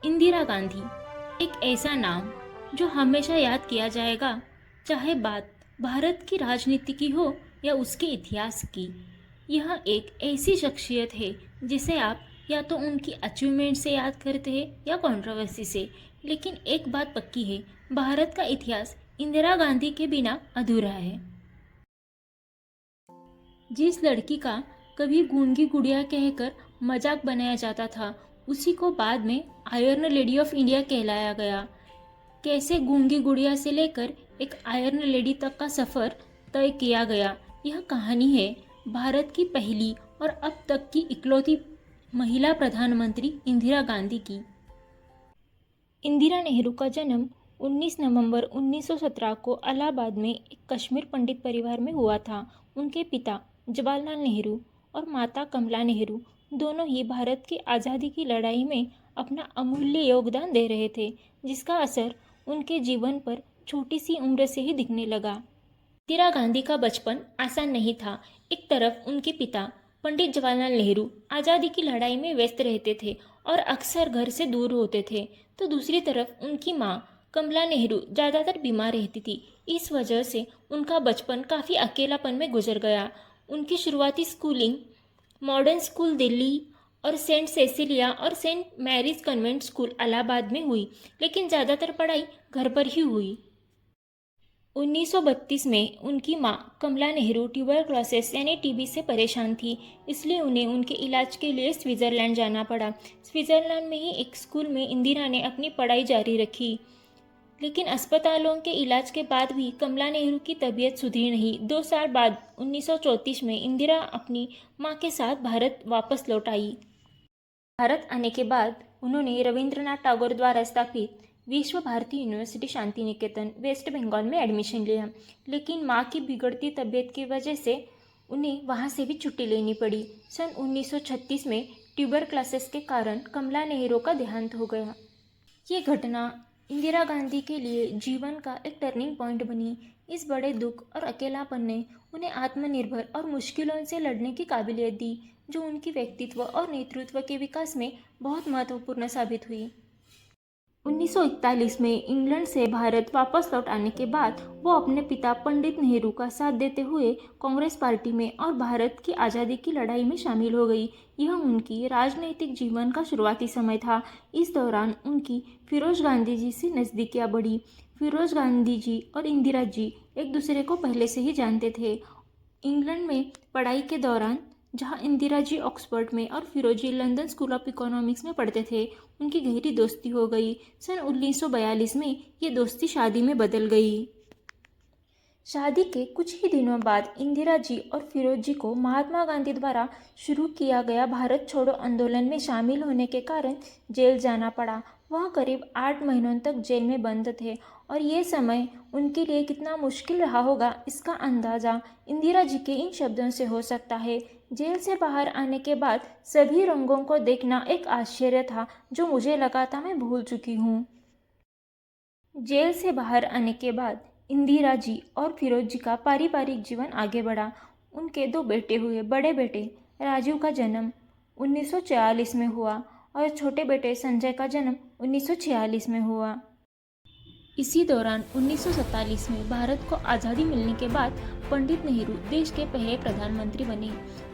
इंदिरा गांधी एक ऐसा नाम जो हमेशा याद किया जाएगा, चाहे बात भारत की राजनीति की हो या उसके इतिहास की। यह एक ऐसी शख्सियत है जिसे आप या तो उनकी अचीवमेंट से याद करते हैं या कंट्रोवर्सी से। लेकिन एक बात पक्की है, भारत का इतिहास इंदिरा गांधी के बिना अधूरा है। जिस लड़की का कभी गूंगी गुड़िया कहकर मजाक बनाया जाता था, उसी को बाद में आयरन लेडी ऑफ इंडिया कहलाया गया। कैसे गूंगी गुड़िया से लेकर एक आयरन लेडी तक का सफ़र तय किया गया, यह कहानी है भारत की पहली और अब तक की इकलौती महिला प्रधानमंत्री इंदिरा गांधी की। इंदिरा नेहरू का जन्म 19 नवंबर 1917 को इलाहाबाद में एक कश्मीर पंडित परिवार में हुआ था। उनके पिता जवाहरलाल नेहरू और माता कमला नेहरू दोनों ही भारत की आज़ादी की लड़ाई में अपना अमूल्य योगदान दे रहे थे, जिसका असर उनके जीवन पर छोटी सी उम्र से ही दिखने लगा। इंदिरा गांधी का बचपन आसान नहीं था। एक तरफ उनके पिता पंडित जवाहरलाल नेहरू आज़ादी की लड़ाई में व्यस्त रहते थे और अक्सर घर से दूर होते थे, तो दूसरी तरफ उनकी माँ कमला नेहरू ज़्यादातर बीमार रहती थी। इस वजह से उनका बचपन काफ़ी अकेलापन में गुजर गया। उनकी शुरुआती स्कूलिंग मॉडर्न स्कूल दिल्ली और सेंट सेसिलिया और saint Mary's convent school Allahabad में हुई, लेकिन ज़्यादातर पढ़ाई घर पर ही हुई। 1932 में उनकी मां कमला नेहरू ट्यूबरक्लोसिस यानी टीबी से परेशान थी, इसलिए उन्हें उनके इलाज के लिए स्विट्ज़रलैंड जाना पड़ा। स्विट्ज़रलैंड में ही एक स्कूल में इंदिरा ने अपनी पढ़ाई जारी रखी, लेकिन अस्पतालों के इलाज के बाद भी कमला नेहरू की तबीयत सुधरी नहीं। 2 साल बाद 1934 में इंदिरा अपनी मां के साथ भारत वापस लौट आई। भारत आने के बाद उन्होंने रविंद्रनाथ टैगोर द्वारा स्थापित विश्व भारती यूनिवर्सिटी शांति निकेतन वेस्ट बंगाल में एडमिशन लिया, लेकिन माँ की बिगड़ती तबीयत की वजह से उन्हें वहाँ से भी छुट्टी लेनी पड़ी। सन 1936 में ट्यूबरक्लोसिस के कारण कमला नेहरू का देहांत हो गया। ये घटना इंदिरा गांधी के लिए जीवन का एक टर्निंग पॉइंट बनी। इस बड़े दुख और अकेलापन ने उन्हें आत्मनिर्भर और मुश्किलों से लड़ने की काबिलियत दी, जो उनकी व्यक्तित्व और नेतृत्व के विकास में बहुत महत्वपूर्ण साबित हुई। 1941 में इंग्लैंड से भारत वापस लौट आने के बाद वो अपने पिता पंडित नेहरू का साथ देते हुए कांग्रेस पार्टी में और भारत की आज़ादी की लड़ाई में शामिल हो गई। यह उनकी राजनीतिक जीवन का शुरुआती समय था। इस दौरान उनकी फिरोज गांधी जी से नज़दीकियाँ बढ़ी। फिरोज गांधी जी और इंदिरा जी एक दूसरे को पहले से ही जानते थे। इंग्लैंड में पढ़ाई के दौरान जहां इंदिरा जी ऑक्सफोर्ड में और फिरोजी लंदन स्कूल ऑफ इकोनॉमिक्स में पढ़ते थे, उनकी गहरी दोस्ती हो गई। सन 1942 में ये दोस्ती शादी में बदल गई। शादी के कुछ ही दिनों बाद इंदिरा जी और फिरोज जी को महात्मा गांधी द्वारा शुरू किया गया भारत छोड़ो आंदोलन में शामिल होने के कारण जेल जाना पड़ा। वह करीब 8 महीनों तक जेल में बंद थे और ये समय उनके लिए कितना मुश्किल रहा होगा, इसका अंदाज़ा इंदिरा जी के इन शब्दों से हो सकता है। जेल से बाहर आने के बाद सभी रंगों को देखना एक आश्चर्य था जो मुझे लगा था मैं भूल चुकी हूँ। जेल से बाहर आने के बाद इंदिरा जी और फिरोज जी का पारिवारिक जीवन आगे बढ़ा। उनके 2 बेटे हुए। बड़े बेटे राजीव का जन्म 1944 में हुआ और छोटे बेटे संजय का जन्म 1946 में हुआ। इसी दौरान 1947 में भारत को आज़ादी मिलने के बाद पंडित नेहरू देश के पहले प्रधानमंत्री बने।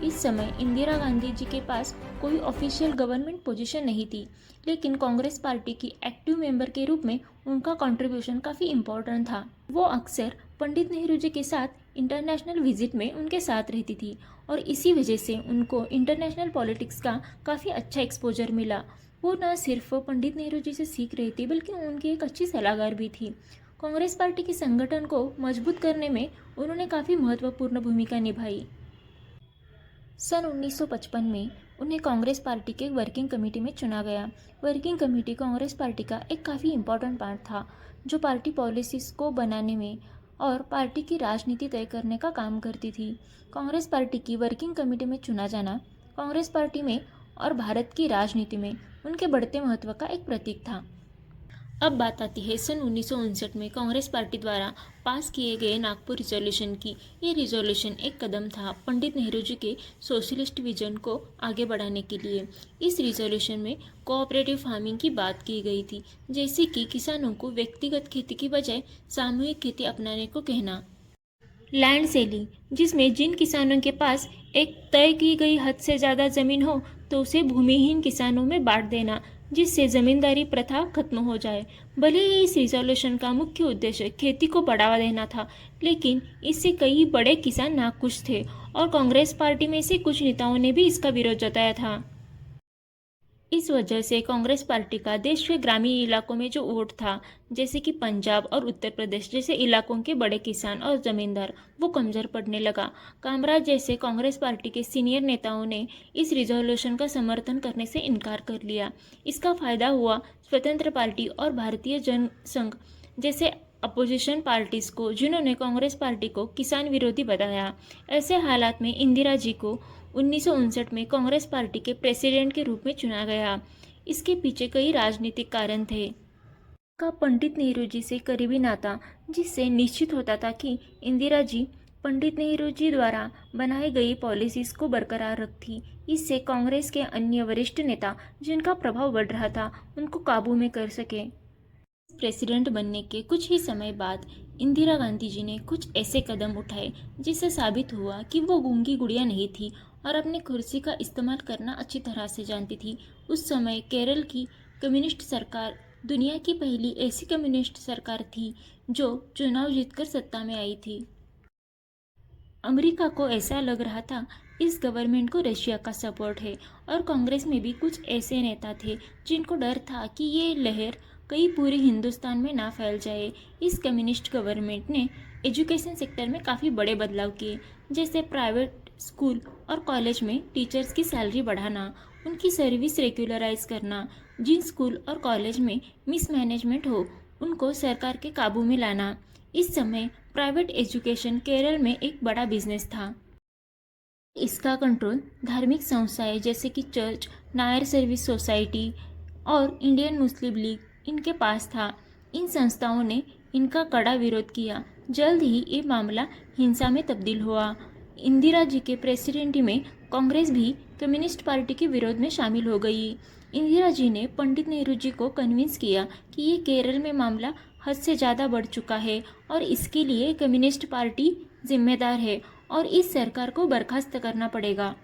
इस समय इंदिरा गांधी जी के पास कोई ऑफिशियल गवर्नमेंट पोजीशन नहीं थी, लेकिन कांग्रेस पार्टी की एक्टिव मेंबर के रूप में उनका कंट्रीब्यूशन काफ़ी इम्पोर्टेंट था। वो अक्सर पंडित नेहरू जी के साथ इंटरनेशनल विजिट में उनके साथ रहती थी और इसी वजह से उनको इंटरनेशनल पॉलिटिक्स का काफ़ी अच्छा एक्सपोजर मिला। वो न सिर्फ पंडित नेहरू जी से सीख रही थी, बल्कि उनकी एक अच्छी सलाहकार भी थी। कांग्रेस पार्टी के संगठन को मजबूत करने में उन्होंने काफ़ी महत्वपूर्ण भूमिका निभाई। सन 1955 में उन्हें कांग्रेस पार्टी के वर्किंग कमेटी में चुना गया। वर्किंग कमेटी कांग्रेस पार्टी का एक काफ़ी इम्पोर्टेंट पार्ट था, जो पार्टी पॉलिसीज़ को बनाने में और पार्टी की राजनीति तय करने का काम करती थी। कांग्रेस पार्टी की वर्किंग कमेटी में चुना जाना कांग्रेस पार्टी में और भारत की राजनीति में उनके बढ़ते महत्व का एक प्रतीक था। अब बात आती है सन 1959 में कांग्रेस पार्टी द्वारा पास किए गए नागपुर रिजोल्यूशन की। ये रिजोल्यूशन एक कदम था पंडित नेहरू जी के सोशलिस्ट विजन को आगे बढ़ाने के लिए। इस रिजोल्यूशन में कोऑपरेटिव फार्मिंग की बात की गई थी, जैसे कि किसानों को व्यक्तिगत खेती की बजाय सामूहिक खेती अपनाने को कहना। लैंड सेलिंग, जिसमें जिन किसानों के पास एक तय की गई हद से ज़्यादा ज़मीन हो तो उसे भूमिहीन किसानों में बांट देना, जिससे ज़मींदारी प्रथा खत्म हो जाए। भले ही इस रिजोल्यूशन का मुख्य उद्देश्य खेती को बढ़ावा देना था, लेकिन इससे कई बड़े किसान नाखुश थे और कांग्रेस पार्टी में से कुछ नेताओं ने भी इसका विरोध जताया था। इस वजह से कांग्रेस पार्टी का देश के ग्रामीण इलाकों में जो वोट था, जैसे कि पंजाब और उत्तर प्रदेश जैसे इलाकों के बड़े किसान और जमींदार, वो कमजोर पड़ने लगा। कामराज जैसे कांग्रेस पार्टी के सीनियर नेताओं ने इस रिजोल्यूशन का समर्थन करने से इनकार कर लिया। इसका फायदा हुआ स्वतंत्र पार्टी और भारतीय जनसंघ जैसे अपोजिशन पार्टीज को, जिन्होंने कांग्रेस पार्टी को किसान विरोधी बताया। ऐसे हालात में इंदिरा जी को 1959 में कांग्रेस पार्टी के प्रेसिडेंट के रूप में चुना गया। इसके पीछे कई राजनीतिक कारण थे। का पंडित नेहरू जी से करीबी नाता, जिससे निश्चित होता था कि इंदिरा जी पंडित नेहरू जी द्वारा बनाई गई पॉलिसीज को बरकरार रखती। इससे कांग्रेस के अन्य वरिष्ठ नेता, जिनका प्रभाव बढ़ रहा था, उनको काबू में कर सके। प्रेसिडेंट बनने के कुछ ही समय बाद इंदिरा गांधी जी ने कुछ ऐसे कदम उठाए जिससे साबित हुआ कि वो गूंगी गुड़िया नहीं थी और अपनी कुर्सी का इस्तेमाल करना अच्छी तरह से जानती थी। उस समय केरल की कम्युनिस्ट सरकार दुनिया की पहली ऐसी कम्युनिस्ट सरकार थी जो चुनाव जीतकर सत्ता में आई थी। अमेरिका को ऐसा लग रहा था इस गवर्नमेंट को रशिया का सपोर्ट है, और कांग्रेस में भी कुछ ऐसे नेता थे जिनको डर था कि ये लहर कई पूरे हिंदुस्तान में ना फैल जाए। इस कम्युनिस्ट गवर्नमेंट ने एजुकेशन सेक्टर में काफ़ी बड़े बदलाव किए, जैसे प्राइवेट स्कूल और कॉलेज में टीचर्स की सैलरी बढ़ाना, उनकी सर्विस रेगुलराइज करना, जिन स्कूल और कॉलेज में मिसमैनेजमेंट हो उनको सरकार के काबू में लाना। इस समय प्राइवेट एजुकेशन केरल में एक बड़ा बिजनेस था। इसका कंट्रोल धार्मिक संस्थाएं जैसे कि चर्च, नायर सर्विस सोसाइटी और इंडियन मुस्लिम लीग इनके पास था। इन संस्थाओं ने इनका कड़ा विरोध किया। जल्द ही ये मामला हिंसा में तब्दील हुआ। इंदिरा जी के प्रेसिडेंट में कांग्रेस भी कम्युनिस्ट पार्टी के विरोध में शामिल हो गई। इंदिरा जी ने पंडित नेहरू जी को कन्विंस किया कि ये केरल में मामला हद से ज़्यादा बढ़ चुका है और इसके लिए कम्युनिस्ट पार्टी जिम्मेदार है और इस सरकार को बर्खास्त करना पड़ेगा।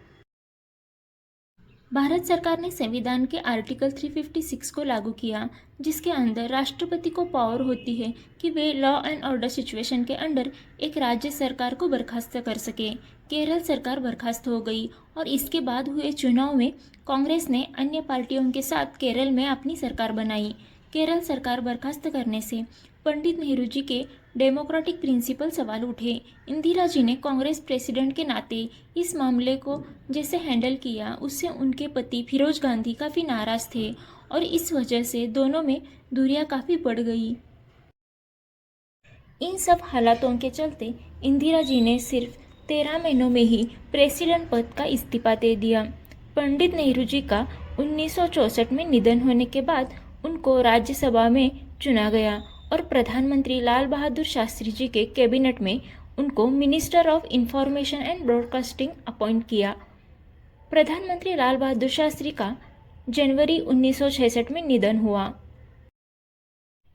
भारत सरकार ने संविधान के आर्टिकल 356 को लागू किया, जिसके अंदर राष्ट्रपति को पावर होती है कि वे लॉ एंड ऑर्डर सिचुएशन के अंडर एक राज्य सरकार को बर्खास्त कर सके। केरल सरकार बर्खास्त हो गई और इसके बाद हुए चुनाव में कांग्रेस ने अन्य पार्टियों के साथ केरल में अपनी सरकार बनाई। केरल सरकार बर्खास्त करने से पंडित नेहरू जी के डेमोक्रेटिक प्रिंसिपल सवाल उठे। इंदिरा जी ने कांग्रेस प्रेसिडेंट के नाते इस मामले को जैसे हैंडल किया, उससे उनके पति फिरोज गांधी काफ़ी नाराज थे और इस वजह से दोनों में दूरियां काफ़ी बढ़ गई। इन सब हालातों के चलते इंदिरा जी ने सिर्फ 13 महीनों में ही प्रेसिडेंट पद का इस्तीफा दे दिया। पंडित नेहरू जी का 1964 में निधन होने के बाद उनको राज्यसभा में चुना गया और प्रधानमंत्री लाल बहादुर शास्त्री जी के कैबिनेट में उनको minister of information and broadcasting appoint किया। प्रधानमंत्री लाल बहादुर शास्त्री का जनवरी 1966 में निधन हुआ।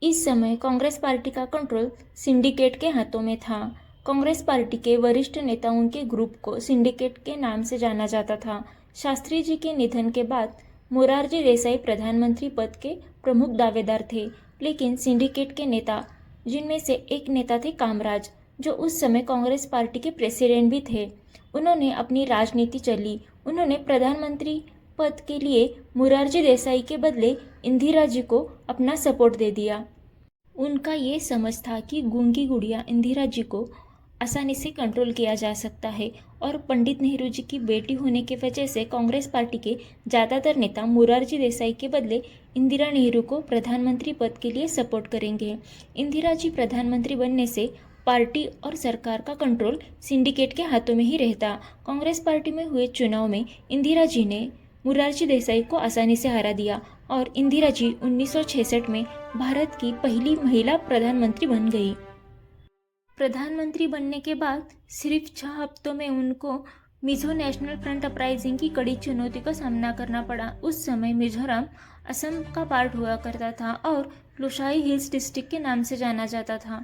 इस समय कांग्रेस पार्टी का कंट्रोल सिंडिकेट के हाथों में था। कांग्रेस पार्टी के वरिष्ठ नेताओं के ग्रुप को सिंडिकेट के नाम से जाना जाता था। शास्त्री जी के निधन के बाद मोरारजी देसाई प्रधानमंत्री पद के प्रमुख दावेदार थे, लेकिन सिंडिकेट के नेता, जिनमें से एक नेता थे कामराज, जो उस समय कांग्रेस पार्टी के प्रेसिडेंट भी थे, उन्होंने अपनी राजनीति चली। उन्होंने प्रधानमंत्री पद के लिए मोरारजी देसाई के बदले इंदिरा जी को अपना सपोर्ट दे दिया। उनका ये समझ था कि गूंगी गुड़िया इंदिरा जी को आसानी से कंट्रोल किया जा सकता है और पंडित नेहरू जी की बेटी होने की वजह से कांग्रेस पार्टी के ज़्यादातर नेता मोरारजी देसाई के बदले इंदिरा नेहरू को प्रधानमंत्री पद के लिए सपोर्ट करेंगे। इंदिरा जी प्रधानमंत्री बनने से पार्टी और सरकार का कंट्रोल सिंडिकेट के हाथों में ही रहता। कांग्रेस पार्टी में हुए चुनाव में इंदिरा जी ने मुरारजी देसाई को आसानी से हरा दिया और इंदिरा जी 1966 में भारत की पहली महिला प्रधानमंत्री बन गई। प्रधानमंत्री बनने के बाद सिर्फ 6 हफ्तों में उनको मिजो नेशनल फ्रंट अपराइजिंग की कड़ी चुनौती का सामना करना पड़ा। उस समय मिजोरम असम का पार्ट हुआ करता था और लोसाई हिल्स डिस्ट्रिक्ट के नाम से जाना जाता था।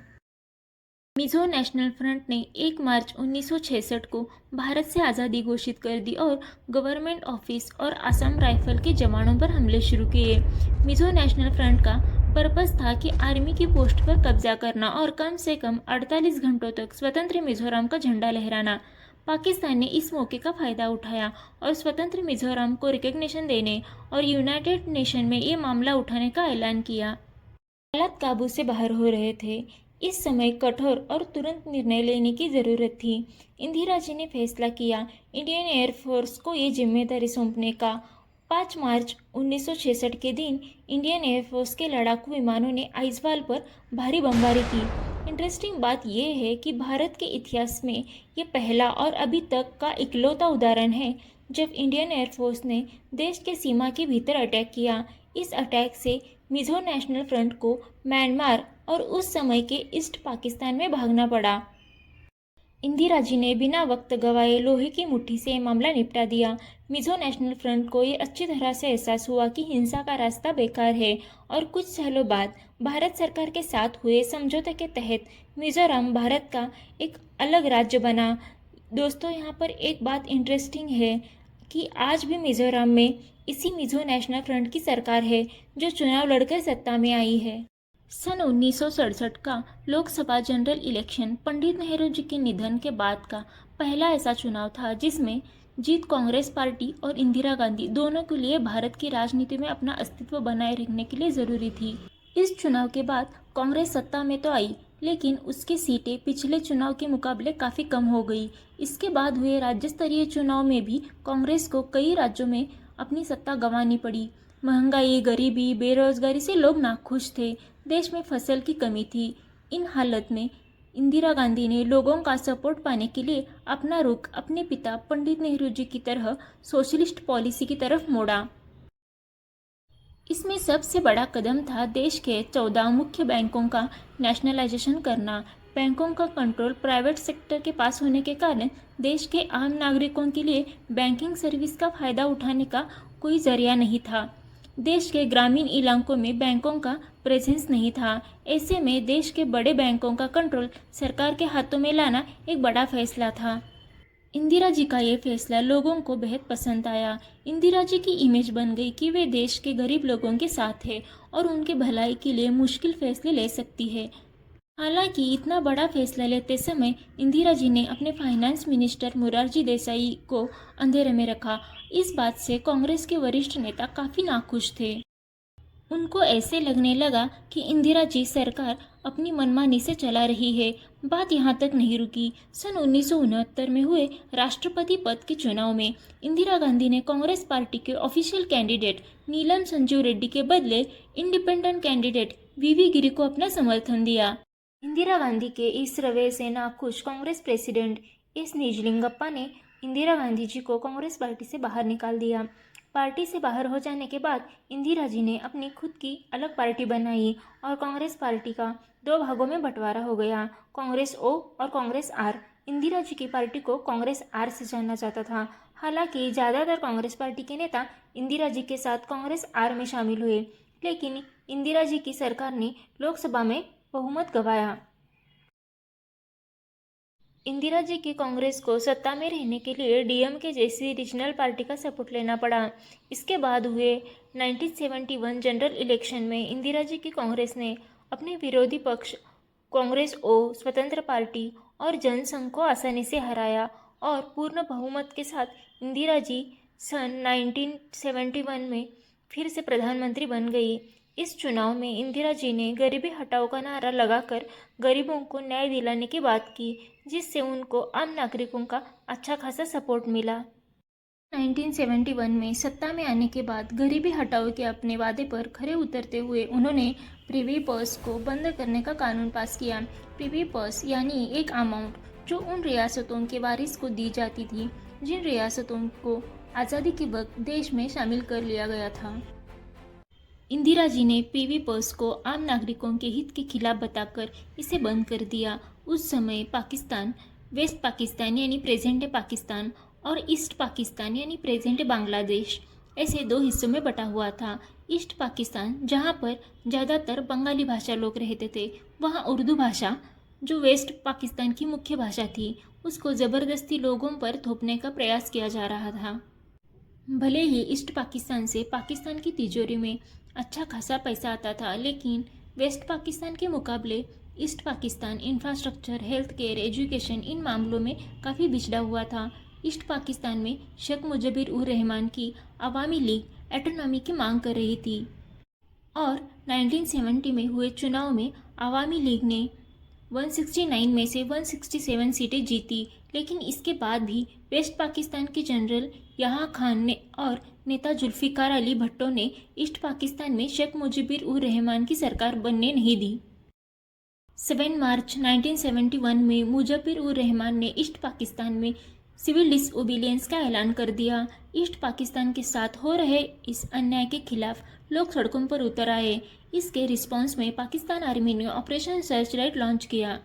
मिजो नेशनल फ्रंट ने 1 मार्च 1966 को भारत से आज़ादी घोषित कर दी और गवर्नमेंट ऑफिस और असम राइफल के जवानों पर हमले शुरू किए। मिजो नेशनल फ्रंट का पर्पस था कि आर्मी की पोस्ट पर कब्जा करना और कम से कम 48 घंटों तक स्वतंत्र मिजोरम का झंडा लहराना। पाकिस्तान ने इस मौके का फ़ायदा उठाया और स्वतंत्र मिजोरम को रिकग्निशन देने और यूनाइटेड नेशन में ये मामला उठाने का ऐलान किया। हालात काबू से बाहर हो रहे थे। इस समय कठोर और तुरंत निर्णय लेने की ज़रूरत थी। इंदिरा जी ने फैसला किया इंडियन एयरफोर्स को ये जिम्मेदारी सौंपने का। 5 मार्च 1966 के दिन इंडियन एयरफोर्स के लड़ाकू विमानों ने आइजवाल पर भारी बमबारी की। इंटरेस्टिंग बात यह है कि भारत के इतिहास में ये पहला और अभी तक का इकलौता उदाहरण है जब इंडियन एयरफोर्स ने देश के सीमा के भीतर अटैक किया। इस अटैक से मिजो नेशनल फ्रंट को म्यांमार और उस समय के ईस्ट पाकिस्तान में भागना पड़ा। इंदिरा जी ने बिना वक्त गवाए लोहे की मुट्ठी से मामला निपटा दिया। मिजो नेशनल फ्रंट को ये अच्छी तरह से एहसास हुआ कि हिंसा का रास्ता बेकार है और कुछ सालों बाद भारत सरकार के साथ हुए समझौते के तहत मिजोरम भारत का एक अलग राज्य बना। दोस्तों, यहाँ पर एक बात इंटरेस्टिंग है कि आज भी मिजोरम में इसी मिजो नेशनल फ्रंट की सरकार है जो चुनाव लड़कर सत्ता में आई है। सन 1967 का लोकसभा जनरल इलेक्शन पंडित नेहरू जी के निधन के बाद का पहला ऐसा चुनाव था जिसमें जीत कांग्रेस पार्टी और इंदिरा गांधी दोनों के लिए भारत की राजनीति में अपना अस्तित्व बनाए रखने के लिए जरूरी थी। इस चुनाव के बाद कांग्रेस सत्ता में तो आई, लेकिन उसकी सीटें पिछले चुनाव के मुकाबले काफ़ी कम हो गई। इसके बाद हुए राज्य स्तरीय चुनाव में भी कांग्रेस को कई राज्यों में अपनी सत्ता गंवानी पड़ी। महंगाई, गरीबी, बेरोजगारी से लोग नाखुश थे। देश में फसल की कमी थी। इन हालत में इंदिरा गांधी ने लोगों का सपोर्ट पाने के लिए अपना रुख अपने पिता पंडित नेहरू जी की तरह सोशलिस्ट पॉलिसी की तरफ मोड़ा। इसमें सबसे बड़ा कदम था देश के 14 मुख्य बैंकों का नेशनलाइजेशन करना। बैंकों का कंट्रोल प्राइवेट सेक्टर के पास होने के कारण देश के आम नागरिकों के लिए बैंकिंग सर्विस का फायदा उठाने का कोई जरिया नहीं था। देश के ग्रामीण इलाकों में बैंकों का प्रेजेंस नहीं था। ऐसे में देश के बड़े बैंकों का कंट्रोल सरकार के हाथों में लाना एक बड़ा फैसला था। इंदिरा जी का ये फैसला लोगों को बेहद पसंद आया। इंदिरा जी की इमेज बन गई कि वे देश के गरीब लोगों के साथ है और उनके भलाई के लिए मुश्किल फैसले ले सकती है। हालांकि इतना बड़ा फैसला लेते समय इंदिरा जी ने अपने फाइनेंस मिनिस्टर मुरारजी देसाई को अंधेरे में रखा। इस बात से कांग्रेस के वरिष्ठ नेता काफ़ी नाखुश थे। उनको ऐसे लगने लगा कि इंदिरा जी सरकार अपनी मनमानी से चला रही है। बात यहाँ तक नहीं रुकी। सन 1969 में हुए राष्ट्रपति पद के चुनाव में इंदिरा गांधी ने कांग्रेस पार्टी के ऑफिशियल कैंडिडेट नीलम संजीव रेड्डी के बदले इंडिपेंडेंट कैंडिडेट वीवी गिरी को अपना समर्थन दिया। इंदिरा गांधी के इस रवैये से नाखुश कांग्रेस प्रेसिडेंट एस निजलिंगप्पा ने इंदिरा गांधी जी को कांग्रेस पार्टी से बाहर निकाल दिया। पार्टी से बाहर हो जाने के बाद इंदिरा जी ने अपनी खुद की अलग पार्टी बनाई और कांग्रेस पार्टी का 2 भागों में बंटवारा हो गया, कांग्रेस ओ और कांग्रेस आर। इंदिरा जी की पार्टी को कांग्रेस आर से जाना जाता था। हालांकि ज़्यादातर कांग्रेस पार्टी के नेता इंदिरा जी के साथ कांग्रेस आर में शामिल हुए, लेकिन इंदिरा जी की सरकार ने लोकसभा में बहुमत गंवाया। इंदिरा जी की कांग्रेस को सत्ता में रहने के लिए डीएमके जैसी रीजनल पार्टी का सपोर्ट लेना पड़ा। इसके बाद हुए 1971 जनरल इलेक्शन में इंदिरा जी की कांग्रेस ने अपने विरोधी पक्ष कांग्रेस ओ, स्वतंत्र पार्टी और जनसंघ को आसानी से हराया और पूर्ण बहुमत के साथ इंदिरा जी सन 1971 में फिर से प्रधानमंत्री बन गई। इस चुनाव में इंदिरा जी ने गरीबी हटाओ का नारा लगाकर गरीबों को न्याय दिलाने की बात की, जिससे उनको आम नागरिकों का अच्छा खासा सपोर्ट मिला। 1971 में सत्ता में आने के बाद गरीबी हटाओ के अपने वादे पर खरे उतरते हुए उन्होंने प्रीवी पर्स को बंद करने का कानून पास किया। प्रीवी पर्स यानी एक अमाउंट जो उन रियासतों के वारिस को दी जाती थी जिन रियासतों को आज़ादी के वक्त देश में शामिल कर लिया गया था। इंदिरा जी ने पीवी पर्स को आम नागरिकों के हित के खिलाफ बताकर इसे बंद कर दिया। उस समय पाकिस्तान वेस्ट पाकिस्तान यानी प्रेजेंट डे पाकिस्तान और ईस्ट पाकिस्तान यानी प्रेजेंट डे बांग्लादेश ऐसे दो हिस्सों में बटा हुआ था। ईस्ट पाकिस्तान जहाँ पर ज़्यादातर बंगाली भाषा लोग रहते थे, वहाँ उर्दू भाषा जो वेस्ट पाकिस्तान की मुख्य भाषा थी, उसको ज़बरदस्ती लोगों पर थोपने का प्रयास किया जा रहा था। भले ही ईस्ट पाकिस्तान से पाकिस्तान की तिजोरी में अच्छा खासा पैसा आता था, लेकिन वेस्ट पाकिस्तान के मुकाबले east Pakistan infrastructure, health care, education in मामलों में काफ़ी पिछड़ा हुआ था। ईस्ट पाकिस्तान में शेख मुजीबुर उर रहमान की अवामी लीग एटोनॉमी की मांग कर रही थी और 1970 में हुए चुनाव में अवामी लीग ने 169 में से 167 सीटें जीती, लेकिन इसके बाद भी वेस्ट पाकिस्तान के जनरल यहाँ खान ने और नेता जुल्फिकार अली भट्टो ने ईस्ट पाकिस्तान में शेख मुजीबुर उर रहमान की सरकार बनने नहीं दी। 7 मार्च 1971 में मुजीबुर उर रहमान ने ईस्ट पाकिस्तान में सिविल डिसओबीडियंस का ऐलान कर दिया। ईस्ट पाकिस्तान के साथ हो रहे इस अन्याय के खिलाफ लोग सड़कों पर उतर आए। इसके रिस्पॉन्स में पाकिस्तान आर्मी ने ऑपरेशन सर्चलाइट लॉन्च किया।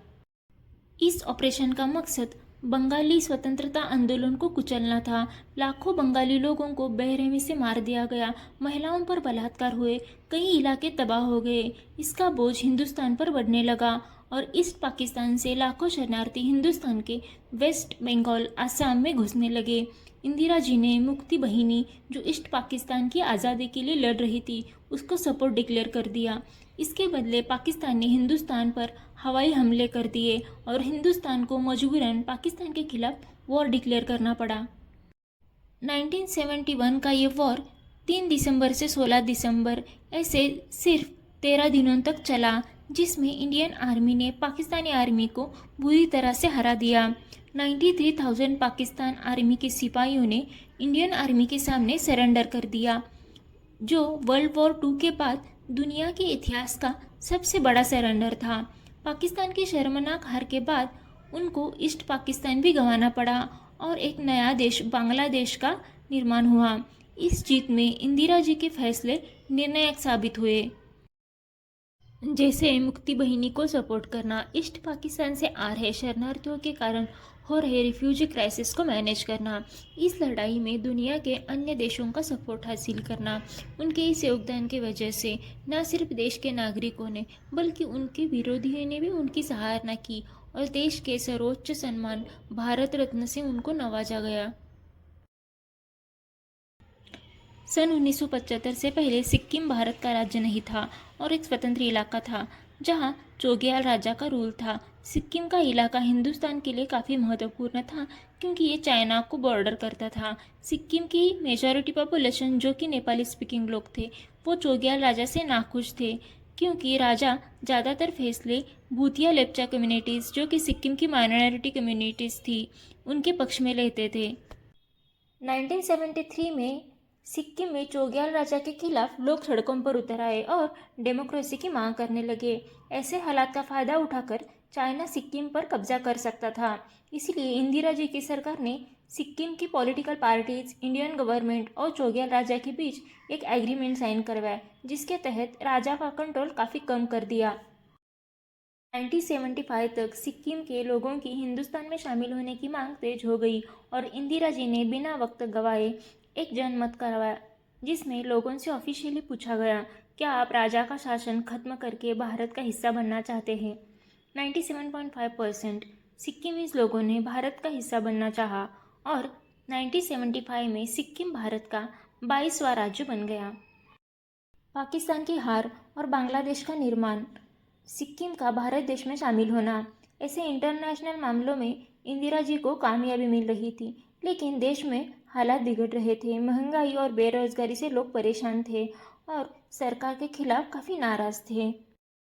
इस ऑपरेशन का मकसद बंगाली स्वतंत्रता आंदोलन को कुचलना था। लाखों बंगाली लोगों को बेरहमी से मार दिया गया, महिलाओं पर बलात्कार हुए, कई इलाके तबाह हो गए। इसका बोझ हिंदुस्तान पर बढ़ने लगा और ईस्ट पाकिस्तान से लाखों शरणार्थी हिंदुस्तान के वेस्ट बंगाल, आसाम में घुसने लगे। इंदिरा जी ने मुक्ति बहिनी, जो ईस्ट पाकिस्तान की आज़ादी के लिए लड़ रही थी, उसको सपोर्ट डिक्लेयर कर दिया। इसके बदले पाकिस्तान ने हिंदुस्तान पर हवाई हमले कर दिए और हिंदुस्तान को मजबूरन पाकिस्तान के खिलाफ वॉर डिक्लेयर करना पड़ा। 1971 का ये वॉर 3 दिसंबर से 16 दिसंबर ऐसे सिर्फ 13 दिनों तक चला, जिसमें इंडियन आर्मी ने पाकिस्तानी आर्मी को बुरी तरह से हरा दिया। 93,000 पाकिस्तान आर्मी के सिपाहियों ने इंडियन आर्मी के सामने सरेंडर कर दिया, जो वर्ल्ड वॉर 2 के बाद दुनिया के इतिहास का सबसे बड़ा सरेंडर था। पाकिस्तान की शर्मनाक हार के बाद उनको ईस्ट पाकिस्तान भी गंवाना पड़ा और एक नया देश बांग्लादेश का निर्माण हुआ। इस जीत में इंदिरा जी के फैसले निर्णायक साबित हुए, जैसे मुक्ति बहिनी को सपोर्ट करना, ईस्ट पाकिस्तान से आ रहे शरणार्थियों के कारण हो रहे रिफ्यूजी क्राइसिस को मैनेज करना, इस लड़ाई में दुनिया के अन्य देशों का सपोर्ट हासिल करना। उनके इस योगदान की वजह से न सिर्फ देश के नागरिकों ने बल्कि उनके विरोधियों ने भी उनकी सराहना की और देश के सर्वोच्च सम्मान भारत रत्न से उनको नवाजा गया। सन 1975 से पहले सिक्किम भारत का राज्य नहीं था और एक स्वतंत्र इलाका था जहां चोग्याल राजा का रूल था। सिक्किम का इलाका हिंदुस्तान के लिए काफ़ी महत्वपूर्ण था क्योंकि ये चाइना को बॉर्डर करता था। सिक्किम की मेजॉरिटी पॉपुलेशन, जो कि नेपाली स्पीकिंग लोग थे, वो चोग्याल राजा से नाखुश थे क्योंकि राजा ज़्यादातर फैसले भूतिया लेप्चा कम्युनिटीज़, जो कि सिक्किम की माइनॉरिटी कम्युनिटीज़ थी, उनके पक्ष में लेते थे। 1973 में सिक्किम में चोग्याल राजा के खिलाफ लोग सड़कों पर उतर आए और डेमोक्रेसी की मांग करने लगे। ऐसे हालात का फायदा उठाकर चाइना सिक्किम पर कब्जा कर सकता था, इसलिए इंदिरा जी की सरकार ने सिक्किम की पॉलिटिकल पार्टीज, इंडियन गवर्नमेंट और चोग्याल राजा के बीच एक एग्रीमेंट साइन करवाया, जिसके तहत राजा का कंट्रोल काफ़ी कम कर दिया। 1975 तक सिक्किम के लोगों की हिंदुस्तान में शामिल होने की मांग तेज हो गई और इंदिरा जी ने बिना वक्त गवाए एक जनमत करवाया, जिसमें लोगों से ऑफिशियली पूछा गया, क्या आप राजा का शासन खत्म करके भारत का हिस्सा बनना चाहते हैं। 97.5% सिक्किमीज लोगों ने भारत का हिस्सा बनना चाहा और 1975 में सिक्किम भारत का 22वां राज्य बन गया। पाकिस्तान की हार और बांग्लादेश का निर्माण, सिक्किम का भारत देश में शामिल होना, ऐसे इंटरनेशनल मामलों में इंदिरा जी को कामयाबी मिल रही थी, लेकिन देश में हालात बिगड़ रहे थे। महंगाई और बेरोजगारी से लोग परेशान थे और सरकार के खिलाफ काफ़ी नाराज थे।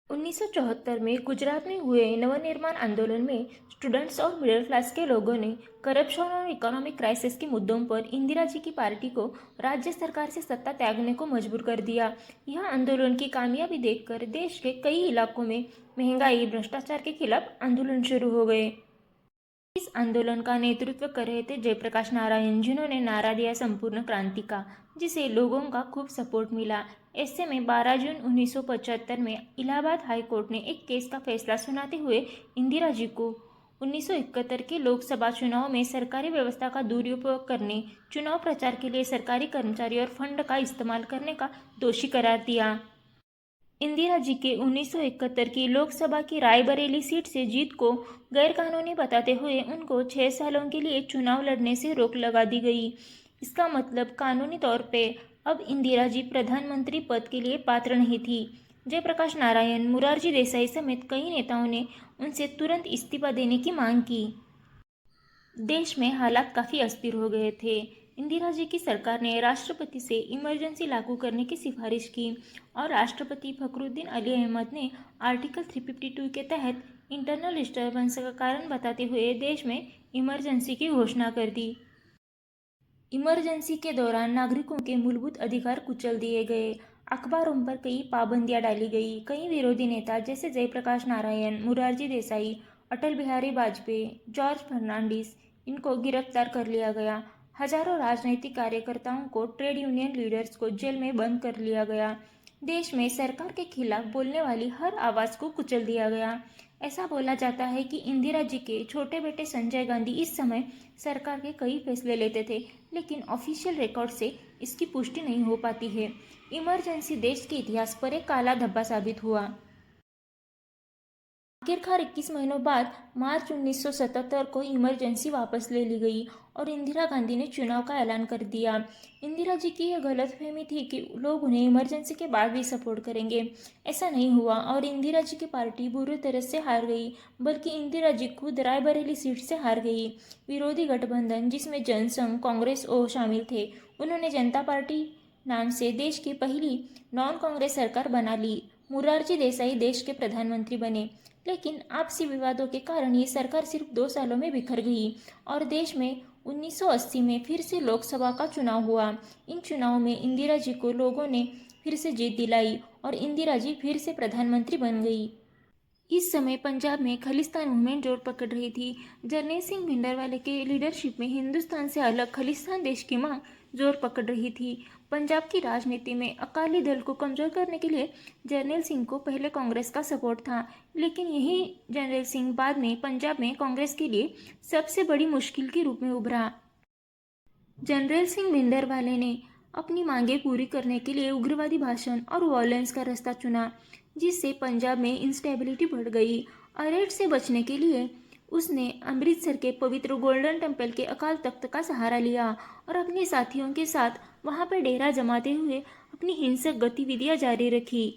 1974 में गुजरात में हुए नवनिर्माण आंदोलन में स्टूडेंट्स और मिडिल क्लास के लोगों ने करप्शन और इकोनॉमिक क्राइसिस के मुद्दों पर इंदिरा जी की पार्टी को राज्य सरकार से सत्ता त्यागने को मजबूर कर दिया। यह आंदोलन की कामयाबी देखकर देश के कई इलाकों में महंगाई, भ्रष्टाचार के खिलाफ आंदोलन शुरू हो गए। इस आंदोलन का नेतृत्व कर रहे थे जयप्रकाश नारायण, जिन्होंने नारा दिया संपूर्ण क्रांति का, जिसे लोगों का खूब सपोर्ट मिला। ऐसे में 12 जून 1975 में इलाहाबाद हाई कोर्ट ने एक केस का फैसला सुनाते हुए इंदिरा जी को 1971 के लोकसभा चुनाव में सरकारी व्यवस्था का दुरुपयोग करने, चुनाव प्रचार के लिए सरकारी कर्मचारी और फंड का इस्तेमाल करने का दोषी करार दिया। इंदिरा जी के 1971 की लोकसभा की रायबरेली सीट से जीत को गैरकानूनी बताते हुए उनको 6 सालों के लिए चुनाव लड़ने से रोक लगा दी गई। इसका मतलब कानूनी तौर पे अब इंदिरा जी प्रधानमंत्री पद के लिए पात्र नहीं थी। जयप्रकाश नारायण, मोरारजी देसाई समेत कई नेताओं ने उनसे तुरंत इस्तीफा देने की मांग की। देश में हालात काफ़ी अस्थिर हो गए थे। इंदिरा जी की सरकार ने राष्ट्रपति से इमरजेंसी लागू करने की सिफारिश की और राष्ट्रपति फखरुद्दीन अली अहमद ने आर्टिकल 352 के तहत इंटरनल डिस्टर्बेंस का कारण बताते हुए देश में इमरजेंसी की घोषणा कर दी। इमरजेंसी के दौरान नागरिकों के मूलभूत अधिकार कुचल दिए गए, अखबारों पर कई पाबंदियां डाली गई। कई विरोधी नेता जैसे जयप्रकाश नारायण, मोरारजी देसाई, अटल बिहारी वाजपेयी, जॉर्ज फर्नांडिस, इनको गिरफ्तार कर लिया गया। हजारों राजनीतिक कार्यकर्ताओं को, ट्रेड यूनियन लीडर्स को जेल में बंद कर लिया गया। देश में सरकार के खिलाफ बोलने वाली हर आवाज़ को कुचल दिया गया। ऐसा बोला जाता है कि इंदिरा जी के छोटे बेटे संजय गांधी इस समय सरकार के कई फैसले लेते थे, लेकिन ऑफिशियल रिकॉर्ड से इसकी पुष्टि नहीं हो पाती है। इमरजेंसी देश के इतिहास पर एक काला धब्बा साबित हुआ। आखिरकार 21 महीनों बाद मार्च 1977 को इमरजेंसी वापस ले ली गई और इंदिरा गांधी ने चुनाव का ऐलान कर दिया। इंदिरा जी की यह गलतफहमी थी कि लोग उन्हें इमरजेंसी के बाद भी सपोर्ट करेंगे। ऐसा नहीं हुआ और इंदिरा जी की पार्टी बुरी तरह से हार गई, बल्कि इंदिरा जी खुद रायबरेली सीट से हार गई। विरोधी गठबंधन, जिसमें जनसंघ, कांग्रेस और शामिल थे, उन्होंने जनता पार्टी नाम से देश की पहली नॉन कांग्रेस सरकार बना ली। मोरारजी देसाई देश के प्रधानमंत्री बने, लेकिन आपसी विवादों के कारण ये सरकार सिर्फ 2 सालों में बिखर गई और देश में 1980 में फिर से लोकसभा का चुनाव हुआ। इन चुनावों में इंदिरा जी को लोगों ने फिर से जीत दिलाई और इंदिरा जी फिर से प्रधानमंत्री बन गई। इस समय पंजाब में खालिस्तान मूवमेंट जोर पकड़ रही थी। जर्नैल सिंह भिंडरवाले के लीडरशिप में हिंदुस्तान से अलग खालिस्तान देश की मांग जोर पकड़ रही थी। पंजाब की राजनीति में अकाली दल को कमजोर करने के लिए जर्नैल सिंह को पहले कांग्रेस का सपोर्ट था, लेकिन यही जर्नैल सिंह बाद में पंजाब में कांग्रेस के लिए सबसे बड़ी मुश्किल के रूप में उभरा। जर्नैल सिंह भिंडरवाले ने अपनी मांगें पूरी करने के लिए उग्रवादी भाषण और वॉयलेंस का रास्ता चुना, जिससे पंजाब में इंस्टेबिलिटी बढ़ गई। अरेस्ट से बचने के लिए उसने अमृतसर के पवित्र गोल्डन टेम्पल के अकाल तख्त का सहारा लिया और अपने साथियों के साथ वहां पर डेरा जमाते हुए अपनी हिंसक गतिविधियां जारी रखी।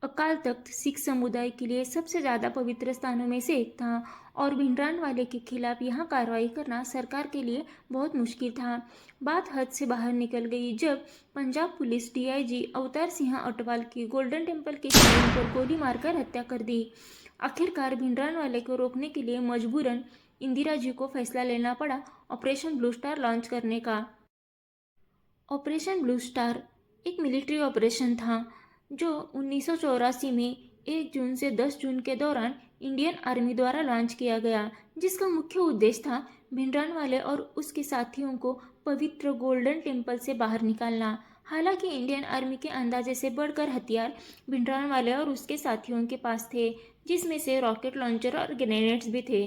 अकाल तख्त सिख समुदाय के लिए सबसे ज़्यादा पवित्र स्थानों में से एक था और भिंडरानवाले के खिलाफ यहाँ कार्रवाई करना सरकार के लिए बहुत मुश्किल था। बात हद से बाहर निकल गई जब पंजाब पुलिस डीआईजी अवतार सिंह अटवाल की गोल्डन टेम्पल के शिविर पर गोली मारकर हत्या कर दी। आखिरकार भिंडरानवाले को रोकने के लिए मजबूरन इंदिरा जी को फैसला लेना पड़ा ऑपरेशन ब्लू स्टार लॉन्च करने का। ऑपरेशन ब्लू स्टार एक मिलिट्री ऑपरेशन था जो 1984 में 1 जून से 10 जून के दौरान इंडियन आर्मी द्वारा लॉन्च किया गया, जिसका मुख्य उद्देश्य था भिंडरानवाले और उसके साथियों को पवित्र गोल्डन टेम्पल से बाहर निकालना। हालांकि इंडियन आर्मी के अंदाजे से बढ़कर हथियार भिंडरानवाले और उसके साथियों के पास थे, जिसमें से रॉकेट लॉन्चर और ग्रेनेड्स भी थे।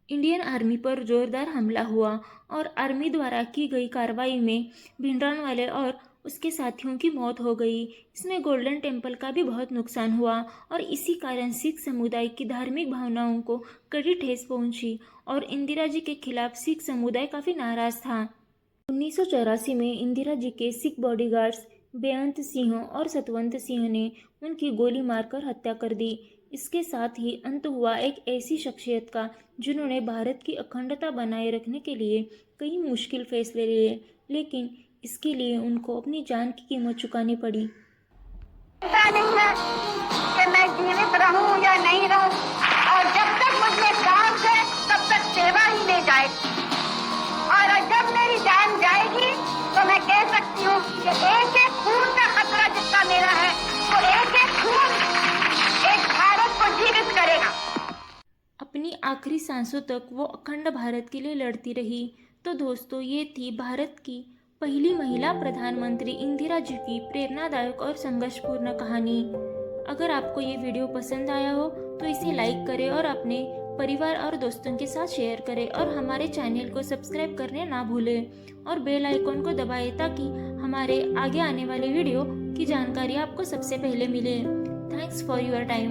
इंडियन आर्मी पर जोरदार हमला हुआ और आर्मी द्वारा की गई कार्रवाई में भिंडरानवाले और उसके साथियों की मौत हो गई। इसमें गोल्डन टेम्पल का भी बहुत नुकसान हुआ और इसी कारण सिख समुदाय की धार्मिक भावनाओं को कड़ी ठेस पहुंची और इंदिरा जी के खिलाफ सिख समुदाय काफ़ी नाराज था। 1984 में इंदिरा जी के सिख बॉडीगार्ड्स बेअंत सिंह और सतवंत सिंह ने उनकी गोली मारकर हत्या कर दी। इसके साथ ही अंत हुआ एक ऐसी शख्सियत का जिन्होंने भारत की अखंडता बनाए रखने के लिए कई मुश्किल फैसले लिए, लेकिन इसके लिए उनको अपनी जान की कीमत चुकानी पड़ी। पता नहीं है कि मैं जीवित रहूं या नहीं रहूं, और जब तक मुझे सांस है तब तक सेवा ही ले जाए, और जब मेरी जान जाएगी तो मैं कह सकती हूँ कि एक एक खून का खतरा जितना मेरा है, तो एक एक खून एक भारत को जीवित करेगा। अपनी आखिरी सांसों तक वो अखंड भारत के लिए लड़ती रही। तो दोस्तों, ये थी भारत की पहली महिला प्रधानमंत्री इंदिरा जी की प्रेरणादायक और संघर्षपूर्ण कहानी। अगर आपको ये वीडियो पसंद आया हो तो इसे लाइक करें और अपने परिवार और दोस्तों के साथ शेयर करें और हमारे चैनल को सब्सक्राइब करने ना भूलें और बेल आइकॉन को दबाएं ताकि हमारे आगे आने वाले वीडियो की जानकारी आपको सबसे पहले मिले। Thanks for your time.